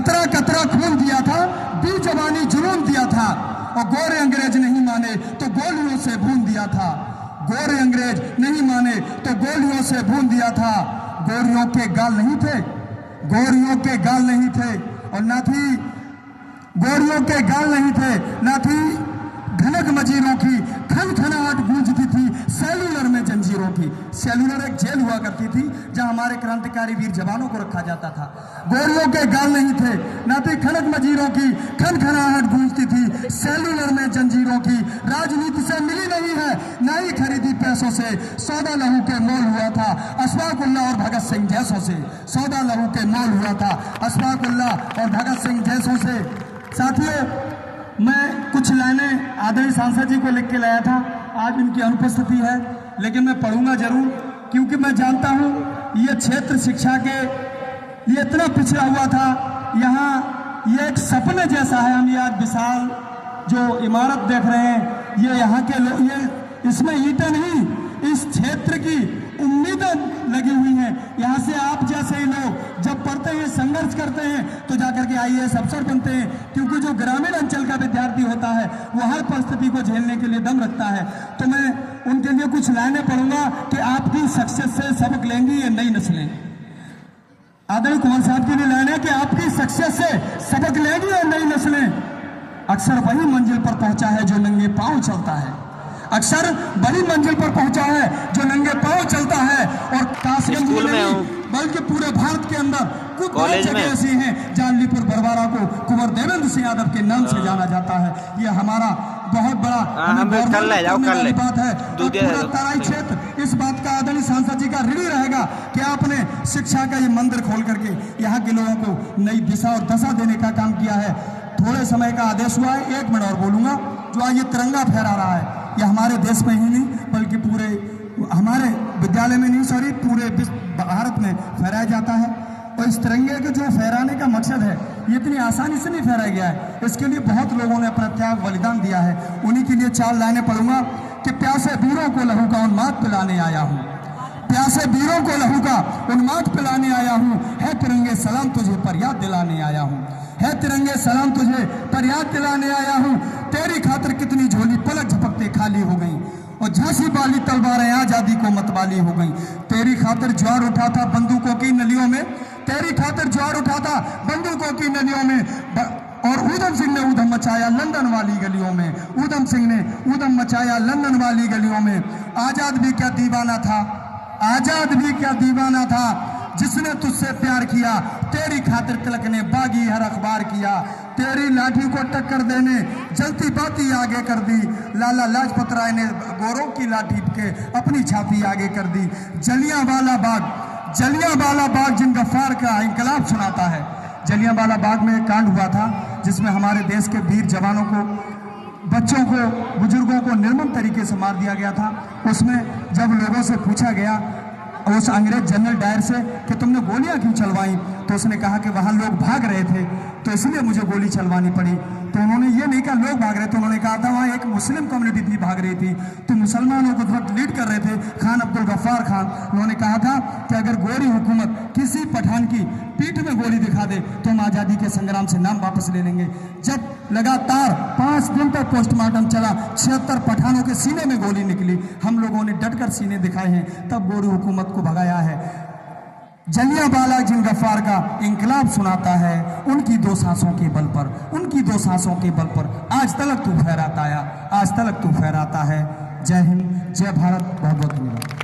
कतरा कतरा खून दिया था, बेजवानी जुनून दिया था, और गोरे अंग्रेज नहीं माने तो गोलियों से भून दिया था। गोरे अंग्रेज नहीं माने तो गोलियों से भून दिया था। गोरियों के गाल नहीं थे, गोरियों के गाल नहीं थे, और ना थी गोरियों के गाल नहीं थे, ना थी धनक मजीरों की खनखनाहट गूंजती थी सेलुलर में जंजीरों की। सेलुलर एक जेल हुआ करती थी जहां हमारे क्रांतिकारी वीर जवानों को रखा जाता था। गोरियों के गाल नहीं थे, ना थी खनक मजीरों की खनखनाहट गूंजती थी सेलुलर में जंजीरों की। राजनीति से मिली नहीं है, ना ही खरीदी पैसों से, सौदा लहू के मोल हुआ था अशफाकुल्लाह और भगत सिंह जैसों से। सौदा लहू के मोल हुआ था अशफाकुल्लाह और भगत सिंह जैसों से। साथियों, मैं कुछ लाइनें आदरणीय सांसद जी को लिख के लाया था, आज इनकी अनुपस्थिति है, लेकिन मैं पढ़ूंगा जरूर, क्योंकि मैं जानता हूं ये क्षेत्र शिक्षा के ये इतना पिछड़ा हुआ था। यहाँ ये एक सपने जैसा है। हम ये आज विशाल जो इमारत देख रहे हैं, ये यहाँ के लोग, ये इसमें ईंटें नहीं, इस क्षेत्र की उम्मीदें लगी हुई हैं। यहाँ से आप जैसे ही लोग जब पढ़ते हैं, संघर्ष करते हैं, तो जाकर के IAS अफसर बनते हैं, क्योंकि जो ग्रामीण अंचल का विद्यार्थी होता है वो हर परिस्थिति को झेलने के लिए दम रखता है। तो मैं उनके लिए कुछ लाइनें पढ़ूंगा कि आपकी सक्सेस से सबक लेंगी ये नई नस्लें। आदरणीय कुमार साहब की लाइन है कि आपकी सक्सेस से सबक लेंगी ये नई नस्लें। अक्सर वही मंजिल पर पहुंचा है जो नंगे पांव चलता है, अक्सर बड़ी मंजिल पर पहुंचा है जो नंगे पांव चलता है। और कासगंज में नहीं बल्कि पूरे भारत के अंदर कुछ जगह ऐसी हैं जहां अलीपुर बरवारा को कुंवर देवेंद्र सिंह यादव के नाम से जाना जाता है। ये हमारा बहुत बड़ा बात है। पूरा तराई क्षेत्र इस बात का आदरणीय सांसद जी का ऋणी रहेगा कि आपने शिक्षा का ये मंदिर खोल करके यहाँ के लोगों को नई दिशा और दशा देने का काम किया है। थोड़े समय का आदेश हुआ है, 1 मिनट और बोलूंगा। जो आज ये तिरंगा फहरा रहा है, ये हमारे देश में ही नहीं बल्कि पूरे हमारे विद्यालय में नहीं, सॉरी पूरे भारत में फहराया जाता है। और इस तिरंगे के जो फहराने का मकसद है, ये इतनी आसानी से नहीं फहराया गया है। इसके लिए बहुत लोगों ने अपना त्याग बलिदान दिया है। उन्हीं के लिए 4 लाइनें पढ़ूंगा कि प्यासे वीरों को लहू का उन्माद पिलाने आया हूँ, प्यासे वीरों को लहू का उन्माद पिलाने आया हूँ। है तिरंगे सलाम तुझे पर याद दिलाने आया हूँ, है तिरंगे सलाम तुझे पर याद दिलाने आया हूँ। तेरी खातिर कितनी झोली पलक झपकते खाली हो गई, और झांसी वाली तलवारें आजादी को मतवाली हो गई। तेरी खातिर ज्वार उठा था बंदूकों की नलियों में, तेरी खातिर ज्वार उठा था बंदूकों की नलियों में। और ऊधम सिंह ने ऊधम मचाया लंदन वाली गलियों में, ऊधम सिंह ने ऊधम मचाया लंदन वाली गलियों में। आजाद भी क्या दीवाना था, आजाद भी क्या दीवाना था, जिसने तुझसे प्यार किया। तेरी खातिर तिलक ने बागी हर अखबार किया, तेरी लाठी को टक्कर देने जलती बाती आगे कर दी। लाला लाजपत राय ने गोरों की लाठी के अपनी छाती आगे कर दी। जलियांवाला बाग जिन गफ्फार का इंकलाब सुनाता है। जलियांवाला बाग में एक कांड हुआ था जिसमें हमारे देश के वीर जवानों को, बच्चों को, बुजुर्गों को निर्मम तरीके से मार दिया गया था। उसमें जब लोगों से पूछा गया उस अंग्रेज जनरल डायर से कि तुमने गोलियां क्यों चलवाई, तो उसने कहा कि वहां लोग भाग रहे थे तो इसलिए मुझे गोली चलवानी पड़ी। तो उन्होंने ये नहीं कहा लोग भाग रहे थे, उन्होंने कहा था वहाँ एक मुस्लिम कम्युनिटी भी भाग रही थी, तो मुसलमानों को वक्त लीड कर रहे थे खान अब्दुल गफ्फार खान। उन्होंने कहा था कि अगर गोरी हुकूमत किसी पठान की पीठ में गोली दिखा दे तो हम आज़ादी के संग्राम से नाम वापस ले लेंगे। जब लगातार 5 दिन तक पोस्टमार्टम चला, 76 पठानों के सीने में गोली निकली, हम लोगों ने डटकर सीने दिखाए हैं, तब गोरी हुकूमत को भगाया है। जलियांवाला जिन गफ्फार का इंकलाब सुनाता है, उनकी 2 सांसों के बल पर, उनकी 2 सांसों के बल पर आज तलक तू फहराता है, आज तलक तू फहराता है। जय हिंद, जय भारत, बहुत बहुत धन्यवाद।